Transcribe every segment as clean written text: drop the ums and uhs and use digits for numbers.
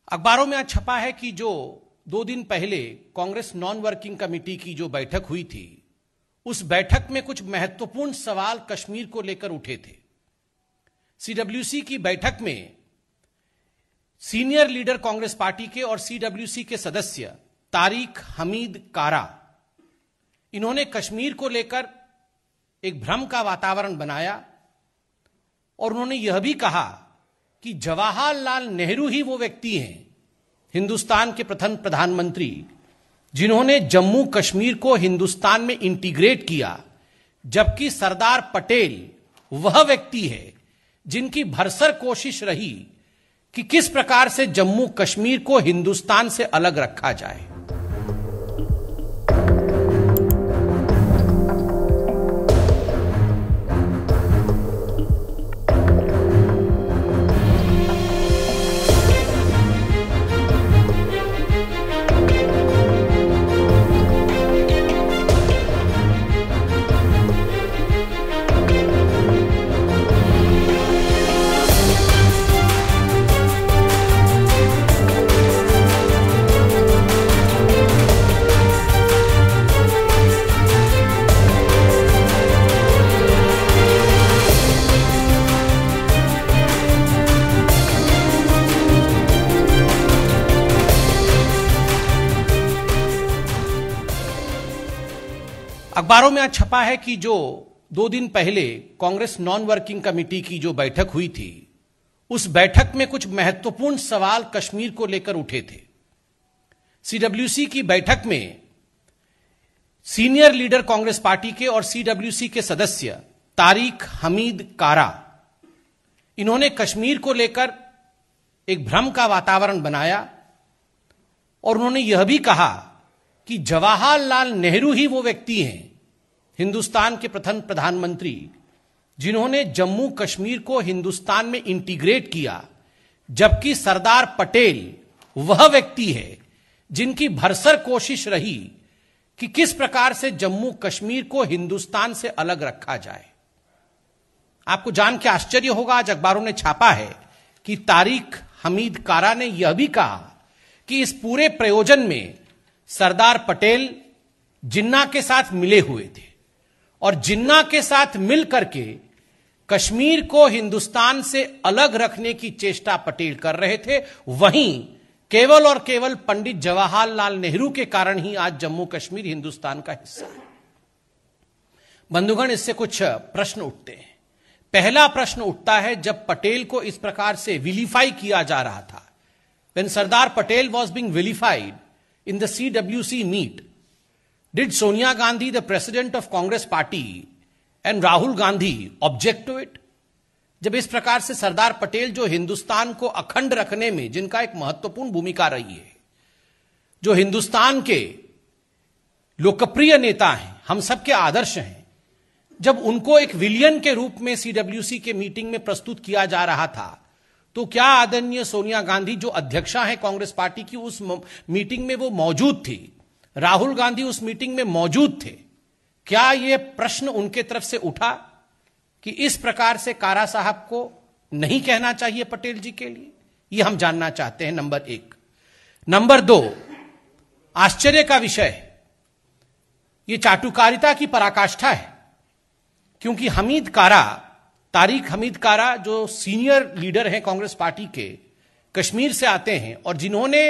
अखबारों में आज छपा है कि जो 2 दिन पहले कांग्रेस नॉन वर्किंग कमेटी की जो बैठक हुई थी, उस बैठक में कुछ महत्वपूर्ण सवाल कश्मीर को लेकर उठे थे। सीडब्ल्यूसी की बैठक में सीनियर लीडर कांग्रेस पार्टी के और सीडब्ल्यूसी के सदस्य तारिक हमीद कारा, इन्होंने कश्मीर को लेकर एक भ्रम का वातावरण बनाया और उन्होंने यह भी कहा कि जवाहरलाल नेहरू ही वो व्यक्ति हैं, हिंदुस्तान के प्रथम प्रधानमंत्री, जिन्होंने जम्मू कश्मीर को हिंदुस्तान में इंटीग्रेट किया, जबकि सरदार पटेल वह व्यक्ति है जिनकी भरसक कोशिश रही कि किस प्रकार से जम्मू कश्मीर को हिंदुस्तान से अलग रखा जाए। अखबारों में आज छपा है कि जो 2 दिन पहले कांग्रेस नॉन वर्किंग कमेटी की जो बैठक हुई थी, उस बैठक में कुछ महत्वपूर्ण सवाल कश्मीर को लेकर उठे थे। सीडब्ल्यूसी की बैठक में सीनियर लीडर कांग्रेस पार्टी के और सीडब्ल्यूसी के सदस्य तारिक हमीद कारा, इन्होंने कश्मीर को लेकर एक भ्रम का वातावरण बनाया और उन्होंने यह भी कहा कि जवाहरलाल नेहरू ही वो व्यक्ति हैं, हिंदुस्तान के प्रथम प्रधानमंत्री, जिन्होंने जम्मू कश्मीर को हिंदुस्तान में इंटीग्रेट किया, जबकि सरदार पटेल वह व्यक्ति है जिनकी भरसक कोशिश रही कि किस प्रकार से जम्मू कश्मीर को हिंदुस्तान से अलग रखा जाए। आपको जान के आश्चर्य होगा, आज अखबारों ने छापा है कि तारिक हमीद कारा ने यह भी कहा कि इस पूरे प्रयोजन में सरदार पटेल जिन्ना के साथ मिले हुए थे और जिन्ना के साथ मिल करके कश्मीर को हिंदुस्तान से अलग रखने की चेष्टा पटेल कर रहे थे। वहीं केवल और केवल पंडित जवाहरलाल नेहरू के कारण ही आज जम्मू कश्मीर हिंदुस्तान का हिस्सा है। बंधुगण, इससे कुछ प्रश्न उठते हैं। पहला प्रश्न उठता है, जब पटेल को इस प्रकार से विलीफाई किया जा रहा था, when Sardar Patel was being vilified in the CWC meet, did Sonia Gandhi, the president of Congress party, and Rahul Gandhi object to it? जब इस प्रकार से सरदार पटेल, जो हिंदुस्तान को अखंड रखने में जिनका एक महत्वपूर्ण भूमिका रही है, जो हिंदुस्तान के लोकप्रिय नेता हैं, हम सबके आदर्श हैं, जब उनको एक विलियन के रूप में सीडब्ल्यूसी के मीटिंग में प्रस्तुत किया जा रहा था, तो क्या आदरणीय सोनिया गांधी, जो अध्यक्षा है कांग्रेस पार्टी की, उस मीटिंग में वो मौजूद थी? राहुल गांधी उस मीटिंग में मौजूद थे? क्या यह प्रश्न उनके तरफ से उठा कि इस प्रकार से कारा साहब को नहीं कहना चाहिए पटेल जी के लिए? यह हम जानना चाहते हैं, नंबर 1। नंबर 2, आश्चर्य का विषय, यह चाटुकारिता की पराकाष्ठा है, क्योंकि तारिक हमीद कारा, जो सीनियर लीडर हैं कांग्रेस पार्टी के, कश्मीर से आते हैं और जिन्होंने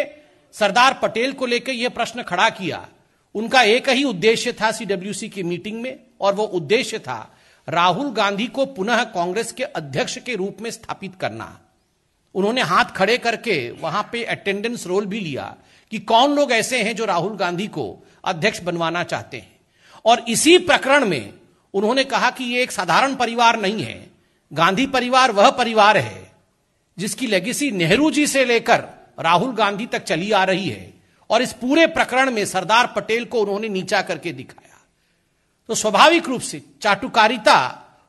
सरदार पटेल को लेकर यह प्रश्न खड़ा किया, उनका एक ही उद्देश्य था सीडब्ल्यूसी की मीटिंग में, और वो उद्देश्य था राहुल गांधी को पुनः कांग्रेस के अध्यक्ष के रूप में स्थापित करना। उन्होंने हाथ खड़े करके वहां पे अटेंडेंस रोल भी लिया कि कौन लोग ऐसे हैं जो राहुल गांधी को अध्यक्ष बनवाना चाहते हैं। और इसी प्रकरण में उन्होंने कहा कि यह एक साधारण परिवार नहीं है, गांधी परिवार वह परिवार है जिसकी लेगेसी नेहरू जी से लेकर राहुल गांधी तक चली आ रही है, और इस पूरे प्रकरण में सरदार पटेल को उन्होंने नीचा करके दिखाया। तो स्वाभाविक रूप से चाटुकारिता,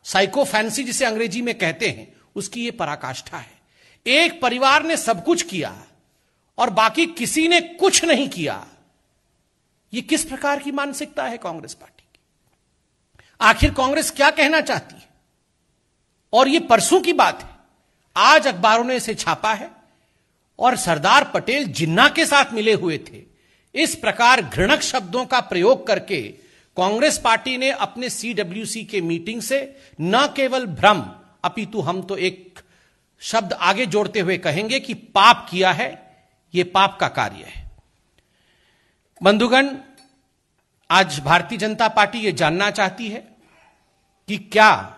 साइकोफैंसी जिसे अंग्रेजी में कहते हैं, उसकी यह पराकाष्ठा है। एक परिवार ने सब कुछ किया और बाकी किसी ने कुछ नहीं किया। यह किस प्रकार की मानसिकता है कांग्रेस पार्टी की? आखिर कांग्रेस क्या कहना चाहती है? और यह परसों की बात है, आज अखबारों ने इसे छापा है और सरदार पटेल जिन्ना के साथ मिले हुए थे। इस प्रकार घृणक शब्दों का प्रयोग करके कांग्रेस पार्टी ने अपने सीडब्ल्यूसी के मीटिंग से न केवल भ्रम अपितु हम तो एक शब्द आगे जोड़ते हुए कहेंगे कि पाप किया है, यह पाप का कार्य है। बंधुगण, आज भारतीय जनता पार्टी यह जानना चाहती है कि क्या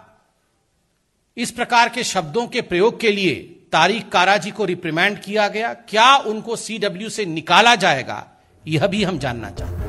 इस प्रकार के शब्दों के प्रयोग के लिए तारिक कारा जी को रिप्रिमैंड किया गया, क्या उनको सीडब्ल्यू से निकाला जाएगा, यह भी हम जानना चाहते हैं।